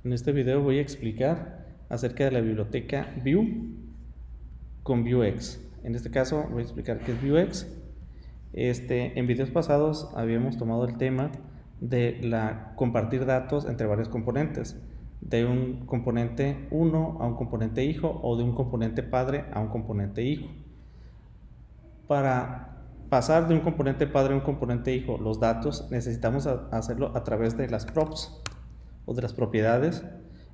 En este video voy a explicar acerca de la biblioteca Vue con Vuex. En este caso voy a explicar qué es Vuex. En videos pasados habíamos tomado el tema de compartir datos entre varios componentes, de un componente 1 a un componente hijo o de un componente padre a un componente hijo. Para pasar de un componente padre a un componente hijo los datos, necesitamos hacerlo a través de las props o de las propiedades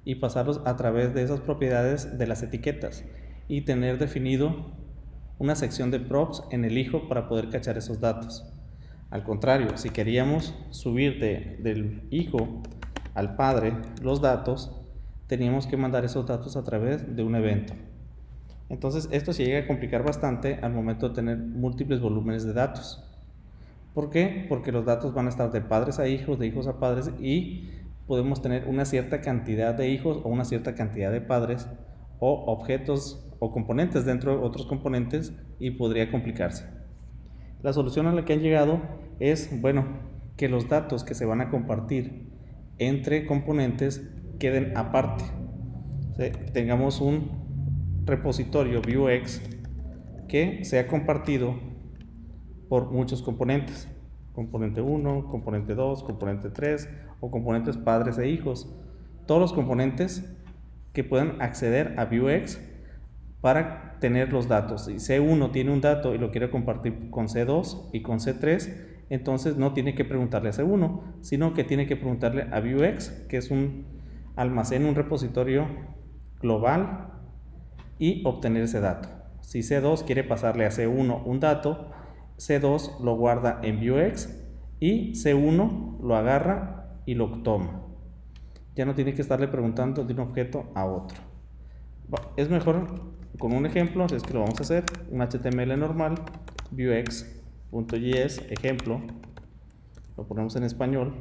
y pasarlos a través de esas propiedades de las etiquetas y tener definido una sección de props en el hijo para poder cachar esos datos. Al contrario, si queríamos subir del hijo al padre los datos, teníamos que mandar esos datos a través de un evento. Entonces esto se llega a complicar bastante al momento de tener múltiples volúmenes de datos. ¿Por qué? Porque los datos van a estar de padres a hijos, de hijos a padres, y podemos tener una cierta cantidad de hijos o una cierta cantidad de padres o objetos o componentes dentro de otros componentes, y podría complicarse. La solución a la que han llegado es, que los datos que se van a compartir entre componentes queden aparte. Tengamos un repositorio Vuex que sea compartido por muchos componentes, componente 1, componente 2, componente 3 o componentes padres e hijos, todos los componentes que puedan acceder a Vuex para tener los datos. Si C1 tiene un dato y lo quiere compartir con C2 y con C3, entonces no tiene que preguntarle a C1, sino que tiene que preguntarle a Vuex, que es un almacén, un repositorio global, y obtener ese dato. Si C2 quiere pasarle a C1 un dato, C2 lo guarda en Vuex y C1 lo agarra y lo toma. Ya no tiene que estarle preguntando de un objeto a otro. Es mejor con un ejemplo, así es que lo vamos a hacer. Un HTML normal, vuex.js, ejemplo, lo ponemos en español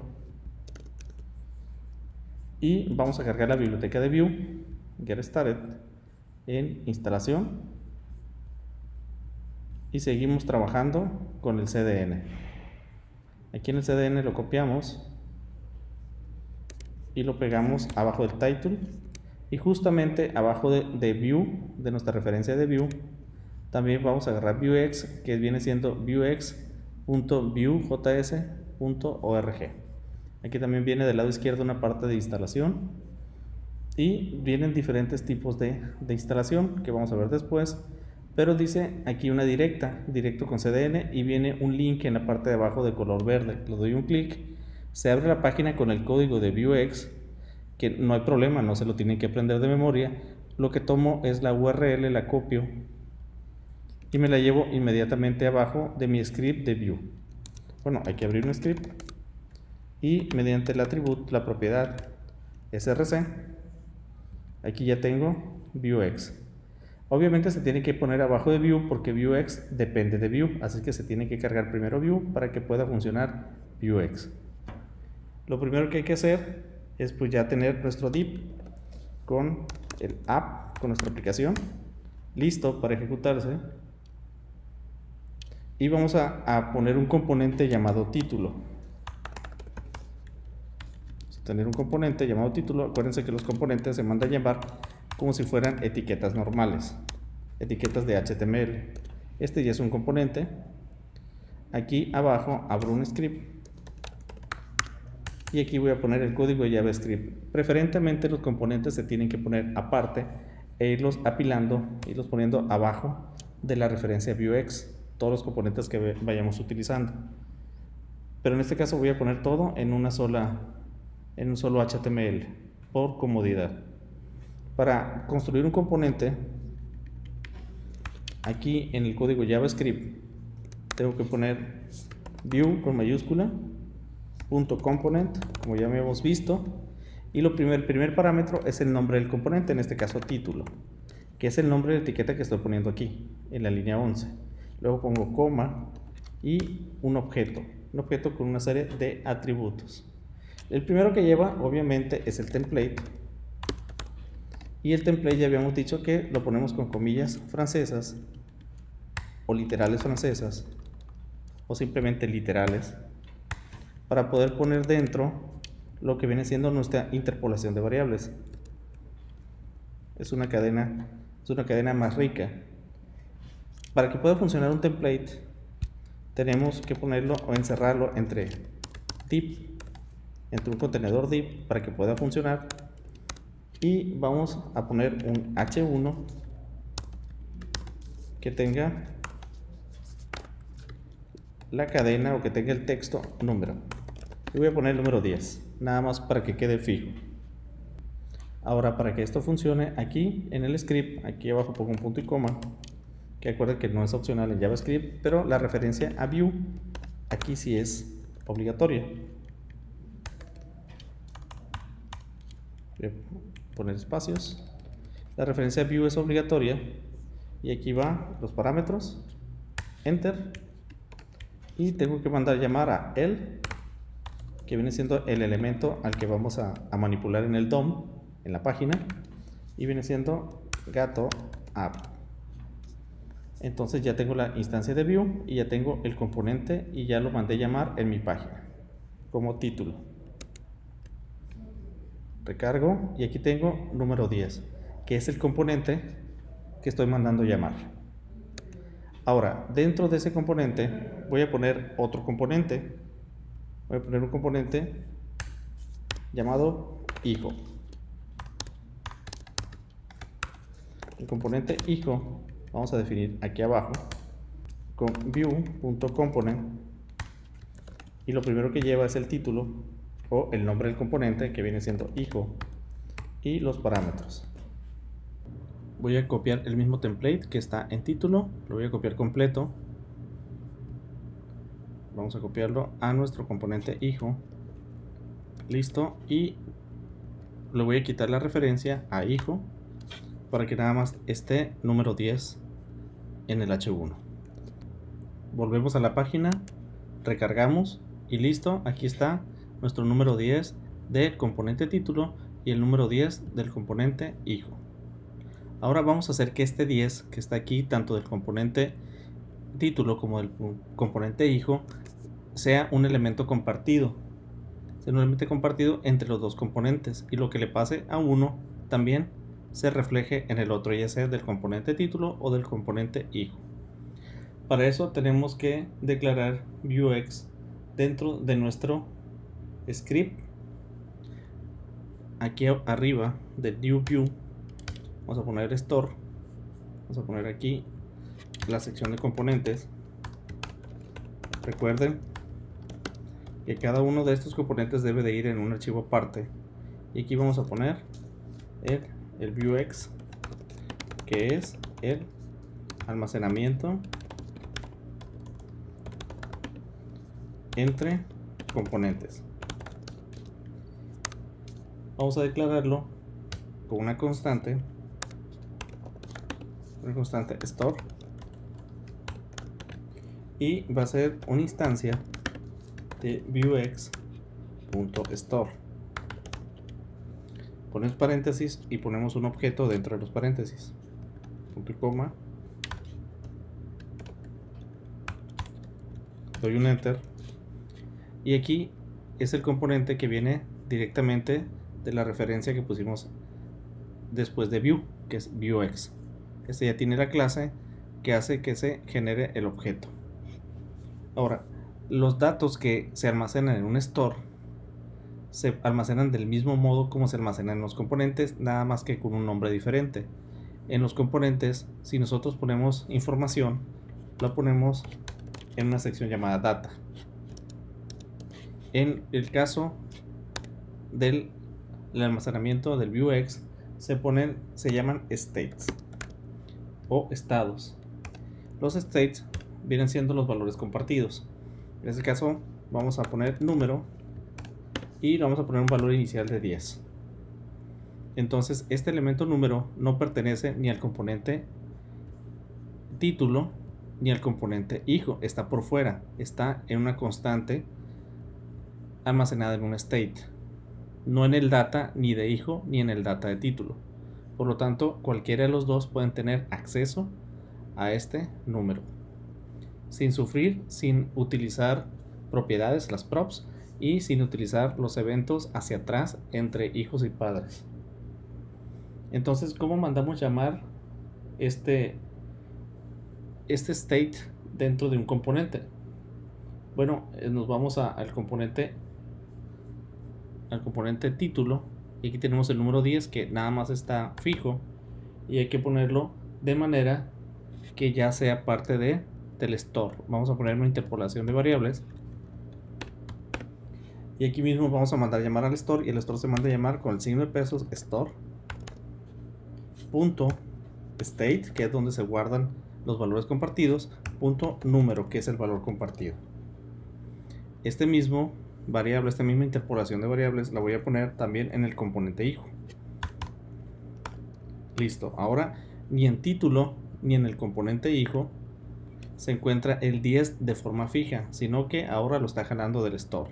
y vamos a cargar la biblioteca de Vue, get started, en instalación, y seguimos trabajando con el CDN. Aquí en el CDN lo copiamos y lo pegamos abajo del title, y justamente abajo de Vue, de nuestra referencia de Vue, también vamos a agarrar Vuex, que viene siendo vuex.vuejs.org. Aquí también viene del lado izquierdo una parte de instalación, y vienen diferentes tipos de instalación que vamos a ver después, pero dice aquí una directo con CDN, y viene un link en la parte de abajo de color verde. Le doy un clic, se abre la página con el código de Vuex, que no hay problema, no se lo tienen que aprender de memoria. Lo que tomo es la URL, la copio y me la llevo inmediatamente abajo de mi script de Vue. Hay que abrir un script y mediante el atributo, la propiedad src, aquí ya tengo Vuex. Obviamente se tiene que poner abajo de Vue porque Vuex depende de Vue, así que se tiene que cargar primero Vue para que pueda funcionar Vuex. Lo primero que hay que hacer es ya tener nuestro div con el app, con nuestra aplicación listo para ejecutarse, y vamos a poner un componente llamado título. Tener un componente llamado título. Acuérdense que los componentes se mandan a llamar como si fueran etiquetas normales, etiquetas de HTML. Este ya es un componente. Aquí abajo abro un script y aquí voy a poner el código de JavaScript. Preferentemente los componentes se tienen que poner aparte e irlos apilando, irlos poniendo abajo de la referencia Vuex, todos los componentes que vayamos utilizando. Pero en este caso voy a poner todo en un solo HTML por comodidad. Para construir un componente, aquí en el código JavaScript tengo que poner Vue con mayúscula, .component, como ya habíamos visto, y el primer parámetro es el nombre del componente, en este caso título, que es el nombre de la etiqueta que estoy poniendo aquí en la línea 11. Luego pongo coma y un objeto con una serie de atributos. El primero que lleva obviamente es el template, y el template ya habíamos dicho que lo ponemos con comillas francesas o literales francesas o simplemente literales, para poder poner dentro lo que viene siendo nuestra interpolación de variables. Es una cadena más rica. Para que pueda funcionar un template, tenemos que ponerlo o encerrarlo entre un contenedor div para que pueda funcionar, y vamos a poner un h1 que tenga la cadena o que tenga el texto número. Y voy a poner el número 10, nada más para que quede fijo. Ahora, para que esto funcione, aquí en el script, aquí abajo pongo un punto y coma, que acuerden que no es opcional en JavaScript, pero la referencia a view aquí sí es obligatoria. Voy a poner espacios. La referencia a view es obligatoria y aquí va los parámetros, enter, y tengo que mandar llamar a el, que viene siendo el elemento al que vamos a manipular en el DOM, en la página, y viene siendo gato app. Entonces ya tengo la instancia de view y ya tengo el componente y ya lo mandé llamar en mi página como título. Recargo y aquí tengo número 10, que es el componente que estoy mandando llamar. Ahora, dentro de ese componente voy a poner otro componente. Voy a poner un componente llamado hijo. El componente hijo vamos a definir aquí abajo con view.component, y lo primero que lleva es el título o el nombre del componente, que viene siendo hijo, y los parámetros. Voy a copiar el mismo template que está en título, lo voy a copiar completo. Vamos a copiarlo a nuestro componente hijo. Listo, y le voy a quitar la referencia a hijo para que nada más esté número 10 en el h1. Volvemos a la página, recargamos y listo, aquí está nuestro número 10 del componente título y el número 10 del componente hijo. Ahora vamos a hacer que este 10 que está aquí, tanto del componente título como del componente hijo, sea un elemento compartido. Sea un elemento compartido entre los dos componentes, y lo que le pase a uno también se refleje en el otro, ya sea del componente título o del componente hijo. Para eso tenemos que declarar viewX dentro de nuestro script. Aquí arriba del new view vamos a poner store, vamos a poner aquí la sección de componentes. Recuerden que cada uno de estos componentes debe de ir en un archivo aparte, y aquí vamos a poner el viewX, que es el almacenamiento entre componentes. Vamos a declararlo con una constante store, y va a ser una instancia de viewX.store. Ponemos paréntesis y ponemos un objeto dentro de los paréntesis, punto y coma, doy un enter, y aquí es el componente que viene directamente de la referencia que pusimos después de view, que es viewX. Este ya tiene la clase que hace que se genere el objeto. Ahora, los datos que se almacenan en un store se almacenan del mismo modo como se almacenan en los componentes, nada más que con un nombre diferente. En los componentes, si nosotros ponemos información, la ponemos en una sección llamada data. En el caso del almacenamiento del viewX, se llaman states o estados. Los states vienen siendo los valores compartidos. En este caso vamos a poner número y vamos a poner un valor inicial de 10. Entonces este elemento número no pertenece ni al componente título ni al componente hijo, está por fuera, está en una constante almacenada en un state, no en el data ni de hijo ni en el data de título. Por lo tanto, cualquiera de los dos pueden tener acceso a este número sin sufrir, sin utilizar propiedades, las props, y sin utilizar los eventos hacia atrás entre hijos y padres. Entonces, ¿cómo mandamos llamar este state dentro de un componente? Bueno, nos vamos al componente título, y aquí tenemos el número 10 que nada más está fijo, y hay que ponerlo de manera que ya sea parte del store. Vamos a poner una interpolación de variables, y aquí mismo vamos a mandar llamar al store, y el store se manda a llamar con el signo de pesos store punto state, que es donde se guardan los valores compartidos, punto número, que es el valor compartido. Esta misma interpolación de variables la voy a poner también en el componente hijo. Listo. Ahora ni en título ni en el componente hijo se encuentra el 10 de forma fija, sino que ahora lo está jalando del store.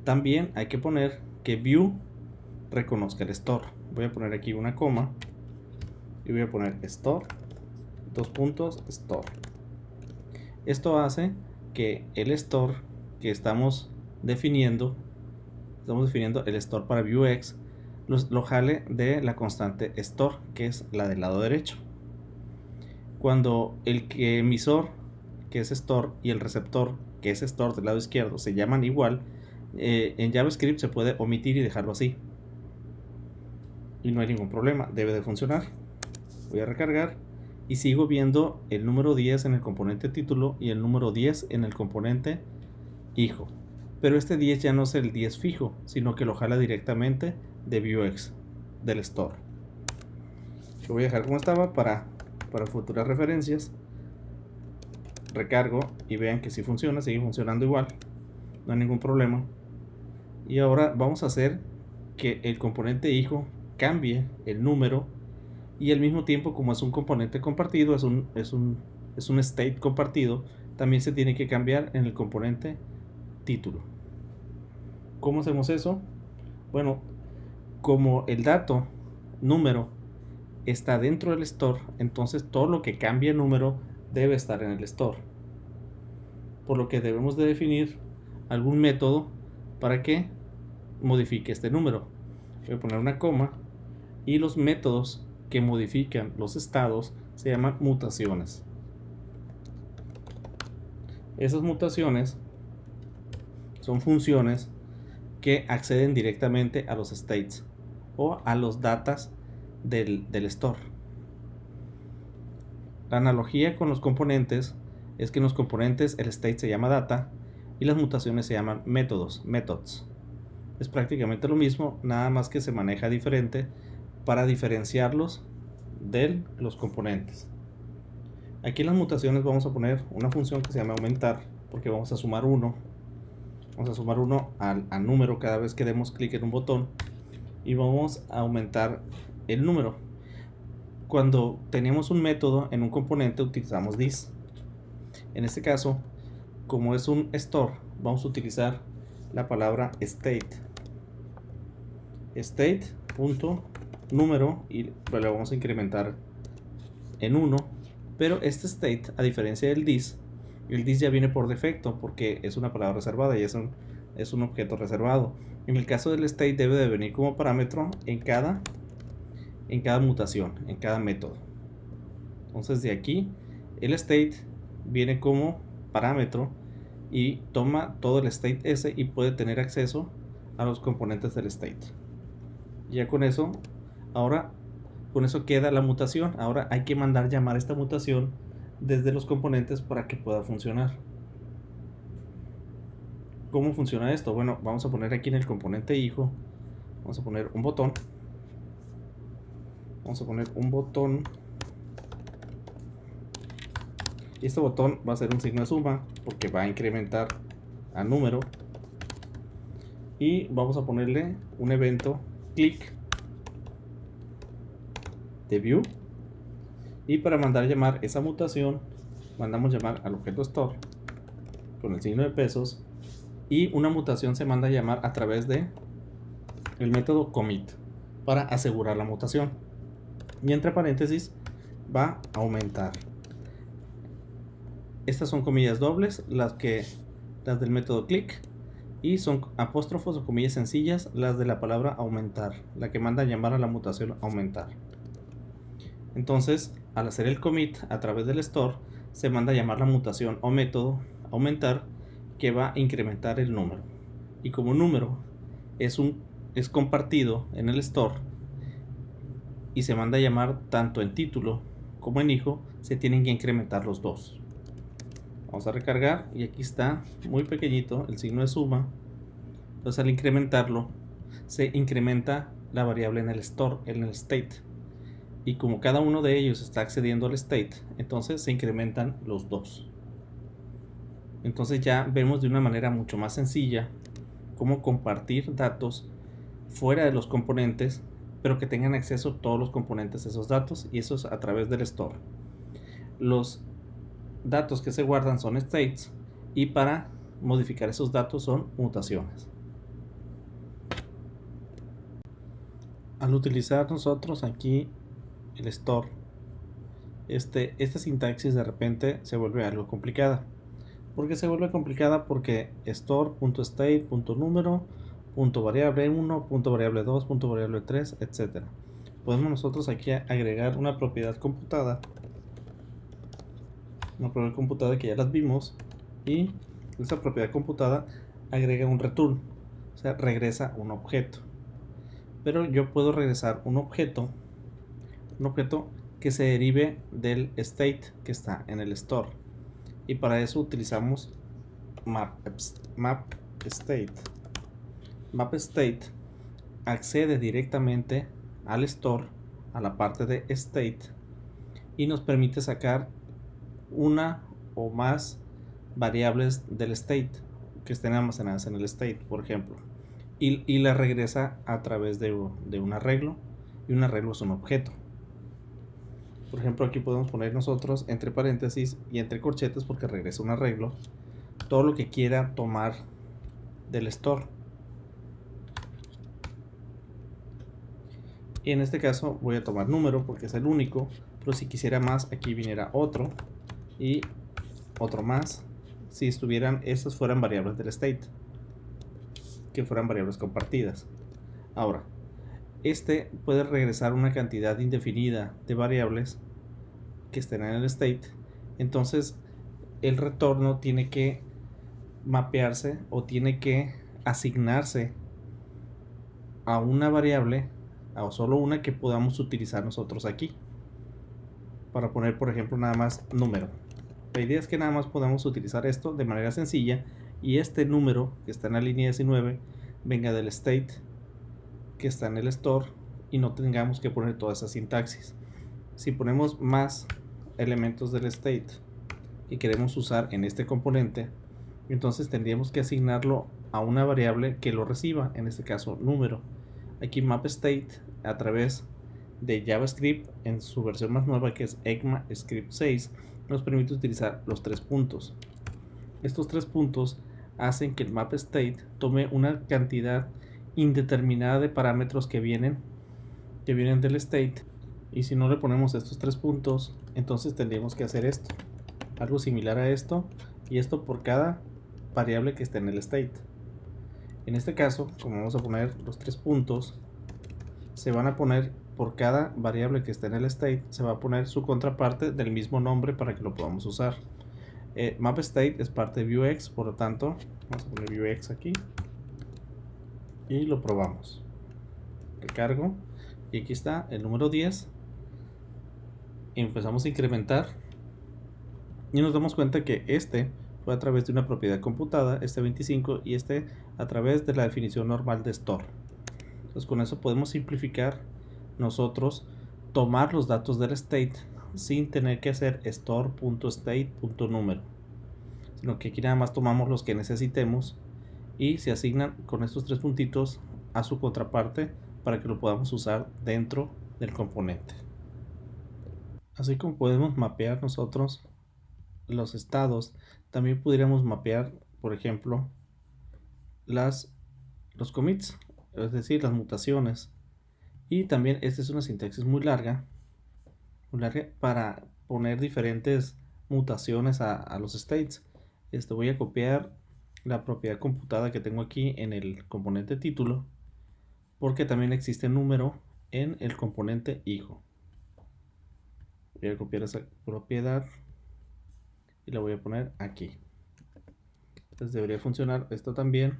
También hay que poner que view reconozca el store. Voy a poner aquí una coma y voy a poner store, store. Esto hace que el store que estamos definiendo el store para viewX, lo jale de la constante store, que es la del lado derecho. Cuando el emisor, que es store, y el receptor, que es store del lado izquierdo, se llaman igual, en JavaScript se puede omitir y dejarlo así, y no hay ningún problema, debe de funcionar. Voy a recargar y sigo viendo el número 10 en el componente título y el número 10 en el componente hijo, pero este 10 ya no es el 10 fijo, sino que lo jala directamente de viewX, del store. Lo voy a dejar como estaba para futuras referencias. Recargo y vean que sí funciona, sigue funcionando igual, no hay ningún problema. Y ahora vamos a hacer que el componente hijo cambie el número, y al mismo tiempo, como es un componente compartido, es un state compartido, también se tiene que cambiar en el componente título. ¿Cómo hacemos eso? Bueno, como el dato número está dentro del store, entonces todo lo que cambie número debe estar en el store, por lo que debemos de definir algún método para que modifique este número. Voy a poner una coma, y los métodos que modifican los estados se llaman mutaciones. Esas mutaciones son funciones que acceden directamente a los states o a los datas del store. La analogía con los componentes es que en los componentes el state se llama data y las mutaciones se llaman métodos, methods. Es prácticamente lo mismo, nada más que se maneja diferente para diferenciarlos de los componentes. Aquí en las mutaciones vamos a poner una función que se llama aumentar, porque vamos a sumar 1. Vamos a sumar 1 al número cada vez que demos clic en un botón, y vamos a aumentar el número. Cuando tenemos un método en un componente utilizamos this. En este caso, como es un store, vamos a utilizar la palabra state. State.número, y le vamos a incrementar en 1. Pero este state, a diferencia del this, el this ya viene por defecto porque es una palabra reservada y es un objeto reservado. En el caso del state debe de venir como parámetro en cada mutación, en cada método. Entonces de aquí el state viene como parámetro y toma todo el state ese y puede tener acceso a los componentes del state. Ya con eso, con eso queda la mutación. Ahora hay que mandar llamar esta mutación desde los componentes para que pueda funcionar. ¿Cómo funciona esto? Bueno, vamos a poner aquí en el componente hijo, vamos a poner un botón. Vamos a poner un botón. Y este botón va a ser un signo de suma porque va a incrementar a número. Y vamos a ponerle un evento click de view. Y para mandar llamar esa mutación, mandamos llamar al objeto store con el signo de pesos. Y una mutación se manda a llamar a través de el método commit para asegurar la mutación. Y entre paréntesis va a aumentar. Estas son comillas dobles, las del método click. y son apóstrofos o comillas sencillas las de la palabra aumentar, la que manda a llamar a la mutación aumentar. Entonces, al hacer el commit a través del store, se manda a llamar la mutación o método aumentar, que va a incrementar el número. Y como número es compartido en el store y se manda a llamar tanto en título como en hijo, se tienen que incrementar los dos. Vamos a recargar y aquí está muy pequeñito el signo de suma. Entonces al incrementarlo se incrementa la variable en el store, en el state, y como cada uno de ellos está accediendo al state, entonces se incrementan los dos. Entonces ya vemos de una manera mucho más sencilla cómo compartir datos fuera de los componentes, pero que tengan acceso todos los componentes de esos datos, y eso es a través del store. Los datos que se guardan son states, y para modificar esos datos son mutaciones. Al utilizar nosotros aquí el store, esta sintaxis de repente se vuelve algo complicada. ¿Por qué se vuelve complicada? Porque store.state.número, punto variable 1, punto variable 2, punto variable 3, etc. Podemos nosotros aquí agregar una propiedad computada, que ya las vimos, y esa propiedad computada agrega un return, o sea, regresa un objeto. Pero yo puedo regresar un objeto que se derive del state que está en el store, y para eso utilizamos mapState. MapState accede directamente al store, a la parte de state, y nos permite sacar una o más variables del state que estén almacenadas en el state, por ejemplo, y la regresa a través de un arreglo, y un arreglo es un objeto. Por ejemplo, aquí podemos poner nosotros entre paréntesis y entre corchetes, porque regresa un arreglo, todo lo que quiera tomar del store. Y en este caso voy a tomar número porque es el único, pero si quisiera más, aquí viniera otro y otro más, si estas fueran variables del state, que fueran variables compartidas. Ahora, puede regresar una cantidad indefinida de variables que estén en el state. Entonces el retorno tiene que mapearse o tiene que asignarse a una variable, o solo una que podamos utilizar nosotros aquí, para poner por ejemplo nada más número. La idea es que nada más podamos utilizar esto de manera sencilla, y este número que está en la línea 19 venga del state que está en el store, y no tengamos que poner toda esa sintaxis. Si ponemos más elementos del state que queremos usar en este componente, entonces tendríamos que asignarlo a una variable que lo reciba, en este caso número. Aquí mapState, a través de JavaScript en su versión más nueva, que es ECMAScript 6, nos permite utilizar los 3 puntos. Estos 3 puntos hacen que el mapState tome una cantidad indeterminada de parámetros que vienen del state, y si no le ponemos estos 3 puntos, entonces tendríamos que hacer esto, algo similar a esto, y esto por cada variable que esté en el state. En este caso, como vamos a poner los 3 puntos, se van a poner por cada variable que esté en el state, se va a poner su contraparte del mismo nombre para que lo podamos usar. MapState es parte de Vuex, por lo tanto vamos a poner Vuex aquí y lo probamos. Recargo y aquí está el número 10. Empezamos a incrementar y nos damos cuenta que fue a través de una propiedad computada, 25, y a través de la definición normal de store. Entonces con eso podemos simplificar nosotros tomar los datos del state sin tener que hacer store.state.número, sino que aquí nada más tomamos los que necesitemos y se asignan con estos 3 puntitos a su contraparte para que lo podamos usar dentro del componente. Así como podemos mapear nosotros los estados, también podríamos mapear, por ejemplo, los commits, es decir, las mutaciones. Y también esta es una sintaxis muy larga para poner diferentes mutaciones a los states. Voy a copiar la propiedad computada que tengo aquí en el componente título, porque también existe número en el componente hijo. Voy a copiar esa propiedad y la voy a poner aquí. Entonces debería funcionar esto también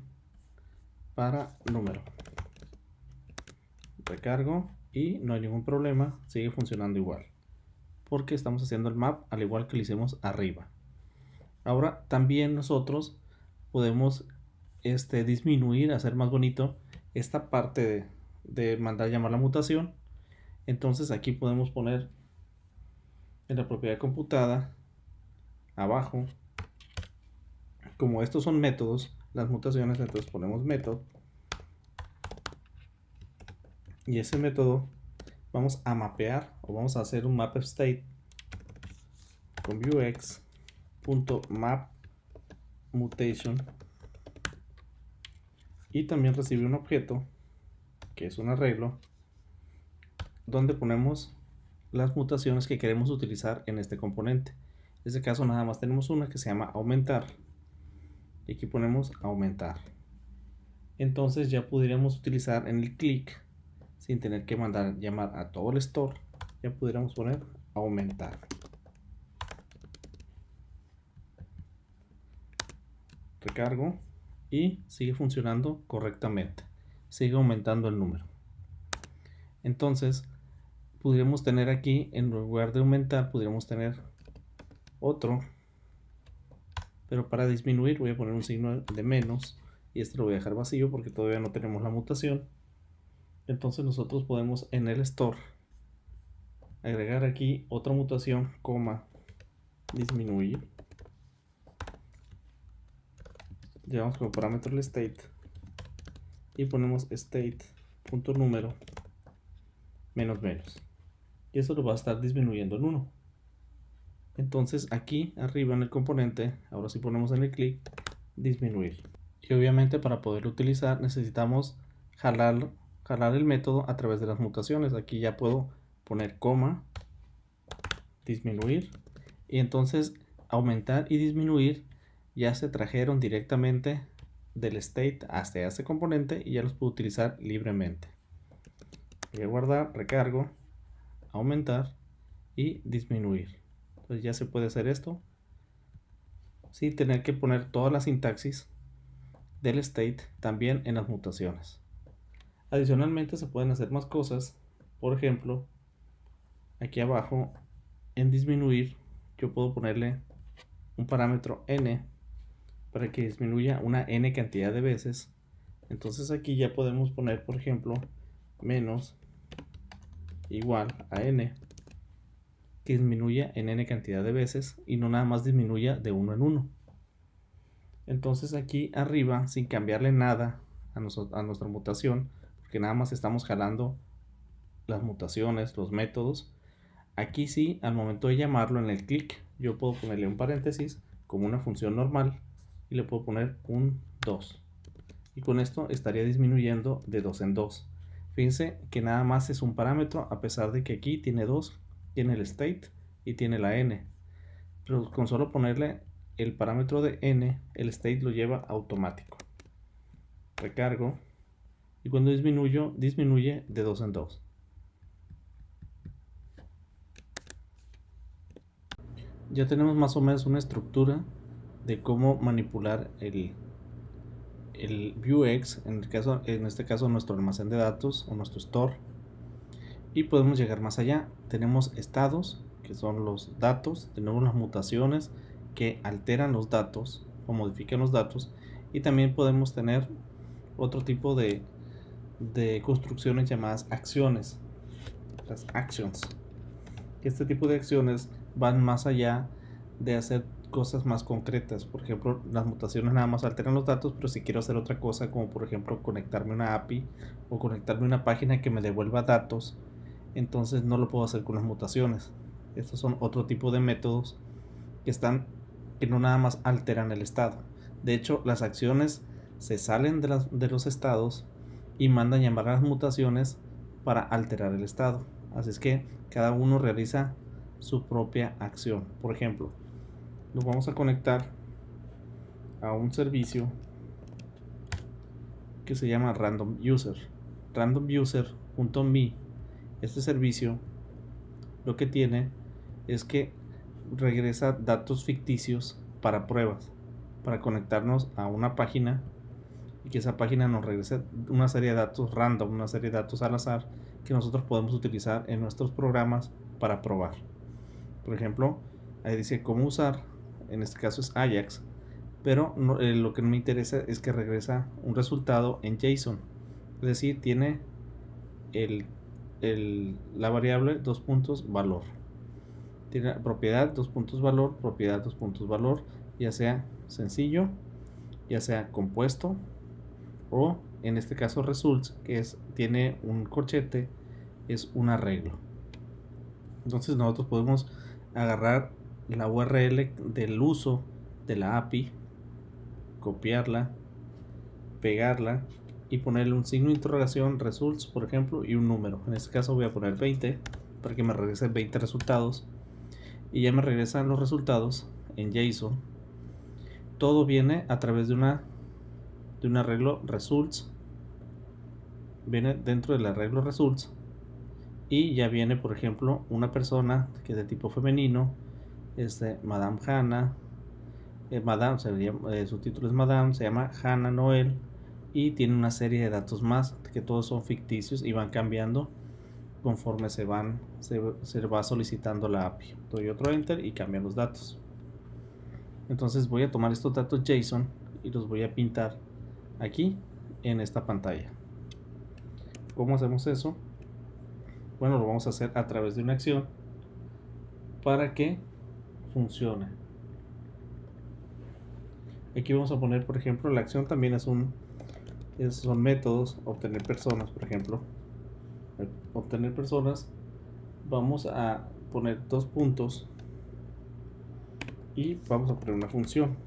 para número. Recargo y no hay ningún problema, sigue funcionando igual, porque estamos haciendo el map al igual que lo hicimos arriba. Ahora también nosotros podemos disminuir, hacer más bonito esta parte de mandar llamar la mutación. Entonces aquí podemos poner en la propiedad computada abajo, como estos son métodos, las mutaciones, entonces ponemos método, y ese método vamos a mapear o vamos a hacer un map state con vuex.mapMutation, y también recibe un objeto que es un arreglo donde ponemos las mutaciones que queremos utilizar en este componente. En este caso nada más tenemos una que se llama aumentar, y aquí ponemos aumentar. Entonces ya podríamos utilizar en el click, sin tener que mandar llamar a todo el store, ya pudiéramos poner aumentar. Recargo y sigue funcionando correctamente, sigue aumentando el número. Entonces podríamos tener aquí, en lugar de aumentar, podríamos tener otro, pero para disminuir voy a poner un signo de menos, y este lo voy a dejar vacío porque todavía no tenemos la mutación. Entonces nosotros podemos en el store agregar aquí otra mutación, coma, disminuir. Llevamos como parámetro el state y ponemos state.número menos menos, y eso lo va a estar disminuyendo en 1. Entonces aquí arriba en el componente, ahora sí ponemos en el clic disminuir, y obviamente para poder utilizar necesitamos jalar el método a través de las mutaciones. Aquí ya puedo poner coma, disminuir, y entonces aumentar y disminuir ya se trajeron directamente del state hasta este componente y ya los puedo utilizar libremente. Voy a guardar, recargo, aumentar y disminuir. Entonces ya se puede hacer esto sin tener que poner toda la sintaxis del state también en las mutaciones. Adicionalmente se pueden hacer más cosas. Por ejemplo, aquí abajo en disminuir yo puedo ponerle un parámetro n para que disminuya una n cantidad de veces. Entonces aquí ya podemos poner, por ejemplo, menos igual a n, que disminuya en n cantidad de veces y no nada más disminuya de 1 en 1. Entonces aquí arriba, sin cambiarle nada a nuestra mutación, porque nada más estamos jalando las mutaciones, los métodos, aquí sí, al momento de llamarlo en el click, yo puedo ponerle un paréntesis como una función normal y le puedo poner un 2, y con esto estaría disminuyendo de 2 en 2. Fíjense que nada más es un parámetro, a pesar de que aquí tiene 2, tiene el state y tiene la n, pero con solo ponerle el parámetro de n, el state lo lleva automático. Recargo y cuando disminuye de 2 en 2. Ya tenemos más o menos una estructura de cómo manipular el Vuex, en este caso nuestro almacén de datos o nuestro store, y podemos llegar más allá. Tenemos estados, que son los datos, tenemos las mutaciones que alteran los datos o modifican los datos, y también podemos tener otro tipo de construcciones llamadas acciones, las actions. Este tipo de acciones van más allá de hacer cosas más concretas. Por ejemplo, las mutaciones nada más alteran los datos, pero si quiero hacer otra cosa, como por ejemplo conectarme a una API o conectarme a una página que me devuelva datos, entonces no lo puedo hacer con las mutaciones. Estos son otro tipo de métodos que no nada más alteran el estado. De hecho, las acciones se salen de los estados y mandan llamar a las mutaciones para alterar el estado. Así es que cada uno realiza su propia acción. Por ejemplo, lo vamos a conectar a un servicio que se llama Random User. Randomuser.me. Este servicio lo que tiene es que regresa datos ficticios para pruebas, para conectarnos a una página y que esa página nos regrese una serie de datos random, una serie de datos al azar que nosotros podemos utilizar en nuestros programas para probar. Por ejemplo, ahí dice cómo usar, en este caso es Ajax, pero no, lo que no me interesa es que regresa un resultado en JSON, es decir, tiene la variable valor, tiene propiedad valor, propiedad valor, ya sea sencillo, ya sea compuesto, o en este caso results, que tiene un corchete, es un arreglo. Entonces nosotros podemos agarrar la URL del uso de la API, copiarla, pegarla y ponerle un signo de interrogación, results, por ejemplo, y un número. En este caso voy a poner 20 para que me regrese 20 resultados, y ya me regresan los resultados en JSON. Todo viene a través de un arreglo results, viene dentro del arreglo results, y ya viene, por ejemplo, una persona que es de tipo femenino, Madame Hannah, su título es Madame, se llama Hannah Noel, y tiene una serie de datos más que todos son ficticios y van cambiando conforme se va solicitando la API. Doy otro enter y cambian los datos. Entonces voy a tomar estos datos JSON y los voy a pintar aquí en esta pantalla. ¿Cómo hacemos eso? Bueno, lo vamos a hacer a través de una acción para que funcione. Aquí vamos a poner, por ejemplo, la acción también son métodos, obtener personas, por ejemplo. Obtener personas, vamos a poner 2 puntos y vamos a poner una función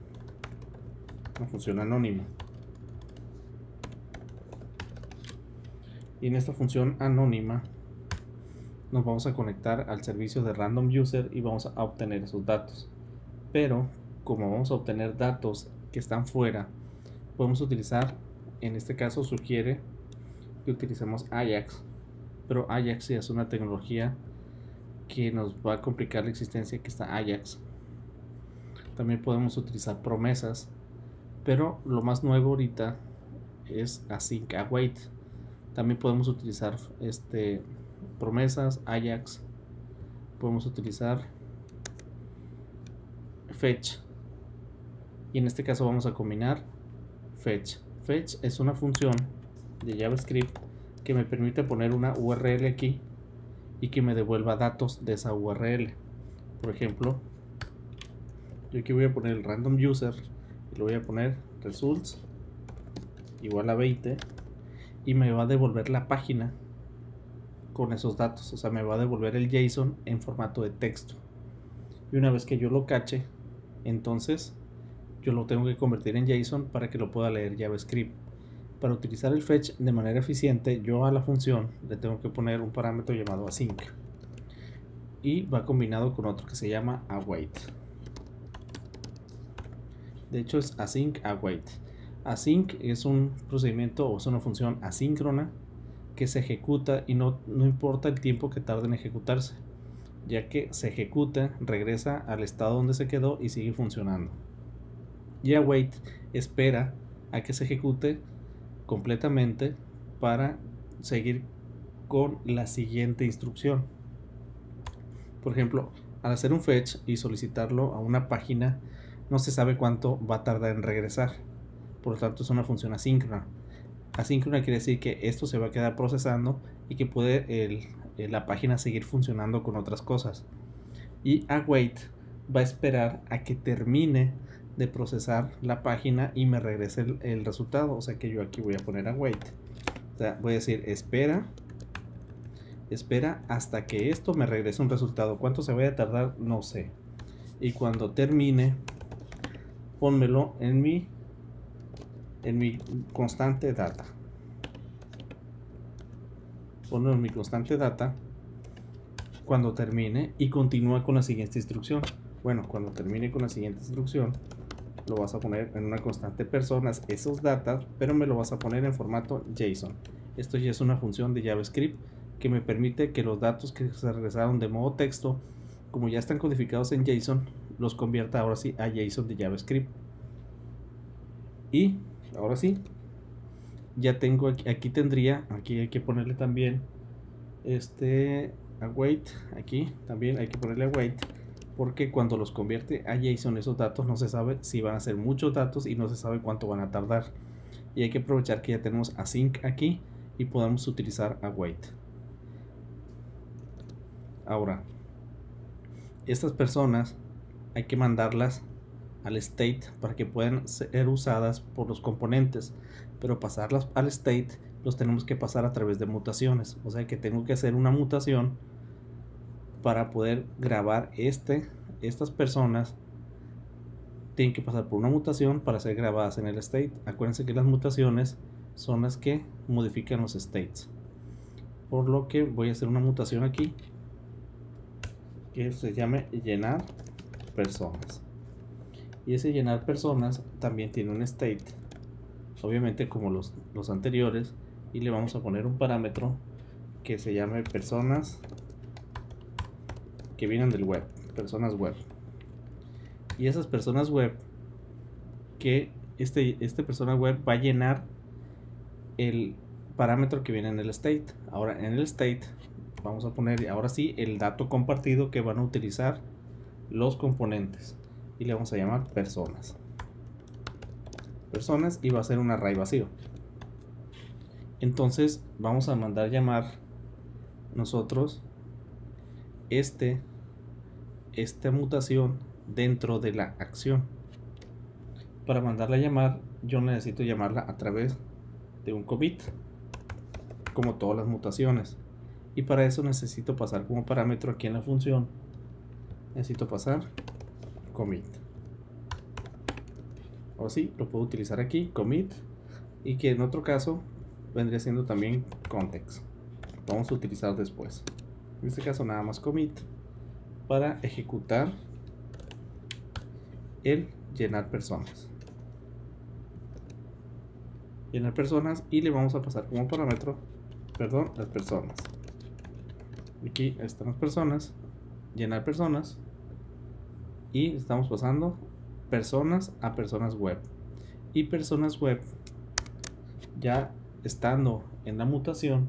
anónima. Y en esta función anónima nos vamos a conectar al servicio de Random User y vamos a obtener esos datos. Pero como vamos a obtener datos que están fuera, podemos utilizar, en este caso sugiere que utilicemos Ajax, pero Ajax es una tecnología que nos va a complicar la existencia, que está Ajax. También podemos utilizar promesas, pero lo más nuevo ahorita es async await. También podemos utilizar promesas, Ajax, podemos utilizar fetch, y en este caso vamos a combinar fetch. Fetch es una función de JavaScript que me permite poner una URL aquí y que me devuelva datos de esa URL. Por ejemplo, yo aquí voy a poner el random user y le voy a poner results igual a 20 y me va a devolver la página con esos datos, o sea, me va a devolver el JSON en formato de texto. Y una vez que yo lo cache, entonces yo lo tengo que convertir en JSON para que lo pueda leer JavaScript. Para utilizar el fetch de manera eficiente, yo a la función le tengo que poner un parámetro llamado async, y va combinado con otro que se llama await. De hecho es async await. Async es un procedimiento o es una función asíncrona que se ejecuta y no importa el tiempo que tarde en ejecutarse, ya que se ejecuta, regresa al estado donde se quedó y sigue funcionando. Y await espera a que se ejecute completamente para seguir con la siguiente instrucción. Por ejemplo, al hacer un fetch y solicitarlo a una página, no se sabe cuánto va a tardar en regresar. Por lo tanto, es una función asíncrona. Asíncrona quiere decir que esto se va a quedar procesando y que puede la página seguir funcionando con otras cosas. Y await va a esperar a que termine de procesar la página y me regrese el resultado. O sea que yo aquí voy a poner await. O sea, voy a decir espera hasta que esto me regrese un resultado. ¿Cuánto se vaya a tardar? No sé. Y cuando termine, pónmelo en mi constante data. Ponlo en mi constante data cuando termine y continúa con la siguiente instrucción. Bueno, cuando termine con la siguiente instrucción, lo vas a poner en una constante personas esos datos, pero me lo vas a poner en formato JSON. Esto ya es una función de JavaScript que me permite que los datos que se regresaron de modo texto, como ya están codificados en JSON, los convierta ahora sí a JSON de JavaScript. Y ahora sí, ya tengo aquí tendría, aquí hay que ponerle también await, aquí también hay que ponerle await, porque cuando los convierte a JSON esos datos no se sabe si van a ser muchos datos y no se sabe cuánto van a tardar, y hay que aprovechar que ya tenemos async aquí y podemos utilizar await. Ahora, estas personas hay que mandarlas al state para que puedan ser usadas por los componentes, pero pasarlas al state los tenemos que pasar a través de mutaciones, o sea que tengo que hacer una mutación para poder grabar estas personas tienen que pasar por una mutación para ser grabadas en el state. Acuérdense que las mutaciones son las que modifican los states, por lo que voy a hacer una mutación aquí que se llame llenar personas, y ese llenar personas también tiene un state, obviamente como los anteriores, y le vamos a poner un parámetro que se llame personas que vienen del web, personas web. Y esas personas web, que este persona web va a llenar el parámetro que viene en el state. Ahora en el state vamos a poner ahora sí el dato compartido que van a utilizar los componentes, y le vamos a llamar personas, y va a ser un array vacío. Entonces vamos a mandar llamar nosotros esta mutación dentro de la acción. Para mandarla a llamar, yo necesito llamarla a través de un commit, como todas las mutaciones, y para eso necesito pasar como parámetro aquí en la función, necesito pasar commit, o sí, lo puedo utilizar aquí, commit, y que en otro caso vendría siendo también context, vamos a utilizar después. En este caso nada más commit para ejecutar el llenar personas, y le vamos a pasar como parámetro, las personas. Aquí están las personas, llenar personas, y estamos pasando personas a personas web, y personas web ya estando en la mutación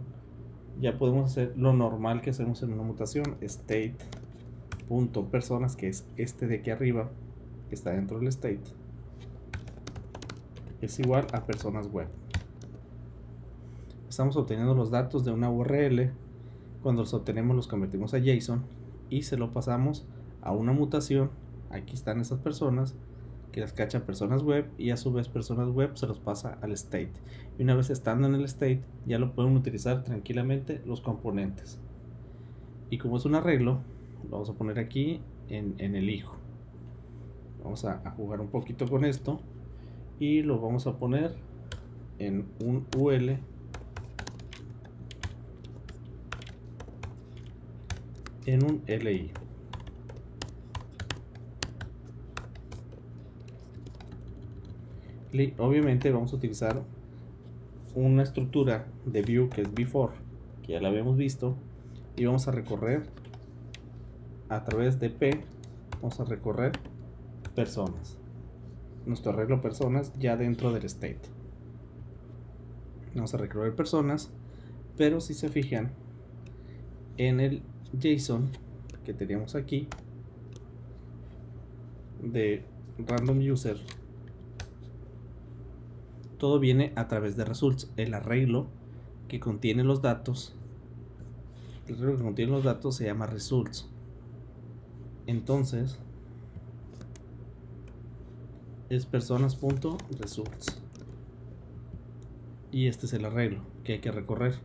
ya podemos hacer lo normal que hacemos en una mutación, state.personas, que es de aquí arriba que está dentro del state, es igual a personas web. Estamos obteniendo los datos de una URL, cuando los obtenemos los convertimos a JSON y se lo pasamos a una mutación. Aquí están esas personas que las cacha personas web, y a su vez personas web se los pasa al state, y una vez estando en el state ya lo pueden utilizar tranquilamente los componentes. Y como es un arreglo, lo vamos a poner aquí en el hijo. Vamos a jugar un poquito con esto y lo vamos a poner en un UL en un LI. Obviamente vamos a utilizar una estructura de view que es before, que ya la habíamos visto, y vamos a recorrer a través de P, vamos a recorrer personas, nuestro arreglo personas ya dentro del state. Vamos a recorrer personas, pero si se fijan en el JSON que teníamos aquí de random user, todo viene a través de results. El arreglo que contiene los datos, se llama results. Entonces es personas.results, y este es el arreglo que hay que recorrer.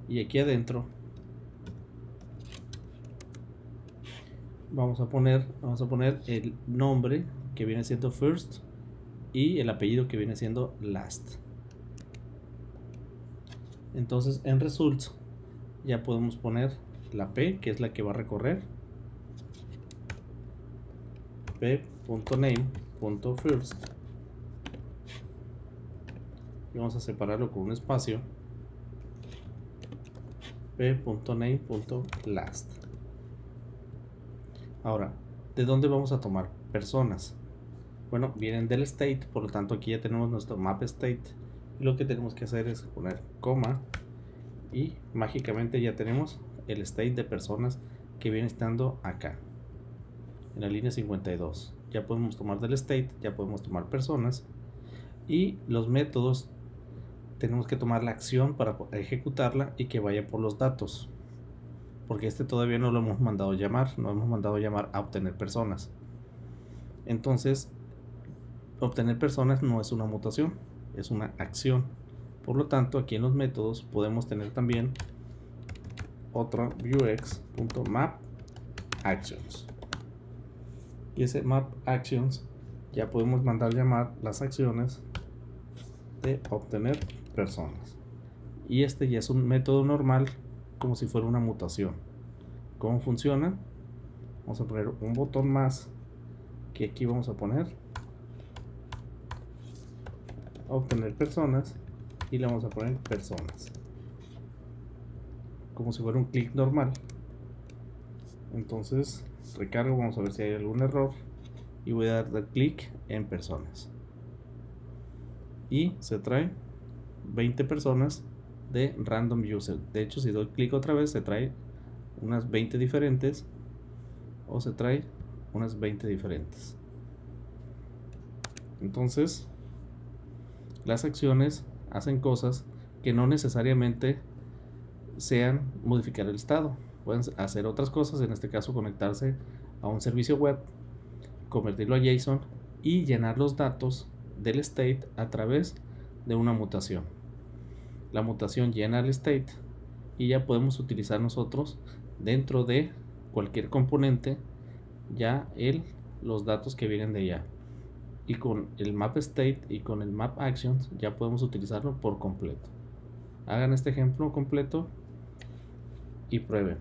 Y aquí adentro vamos a poner el nombre que viene siendo first y el apellido que viene siendo last. Entonces en results ya podemos poner la P, que es la que va a recorrer, p.name p.first y vamos a separarlo con un espacio, p.name.last. Ahora, ¿de dónde vamos a tomar personas? Bueno, vienen del state, por lo tanto aquí ya tenemos nuestro map state y lo que tenemos que hacer es poner coma y mágicamente ya tenemos el state de personas que viene estando acá en la línea 52. Ya podemos tomar del state, ya podemos tomar personas, y los métodos tenemos que tomar la acción para ejecutarla y que vaya por los datos, porque este todavía no lo hemos mandado llamar, no hemos mandado llamar a obtener personas. Entonces obtener personas no es una mutación, es una acción. Por lo tanto, aquí en los métodos podemos tener también otro vuex.mapActions, y ese mapActions ya podemos mandar llamar las acciones de obtener personas, y este ya es un método normal como si fuera una mutación. ¿Cómo funciona? Vamos a poner un botón más, que aquí vamos a poner obtener personas y le vamos a poner personas, como si fuera un clic normal. Entonces recargo, vamos a ver si hay algún error y voy a dar clic en personas y se trae 20 personas de random user. De hecho, si doy clic otra vez se trae unas 20 diferentes, o se trae unas 20 diferentes. Entonces las acciones hacen cosas que no necesariamente sean modificar el estado, pueden hacer otras cosas, en este caso conectarse a un servicio web, convertirlo a JSON y llenar los datos del state a través de una mutación. La mutación llena el state y ya podemos utilizar nosotros dentro de cualquier componente ya los datos que vienen de allá, y con el map state y con el map actions ya podemos utilizarlo por completo. Hagan este ejemplo completo y prueben.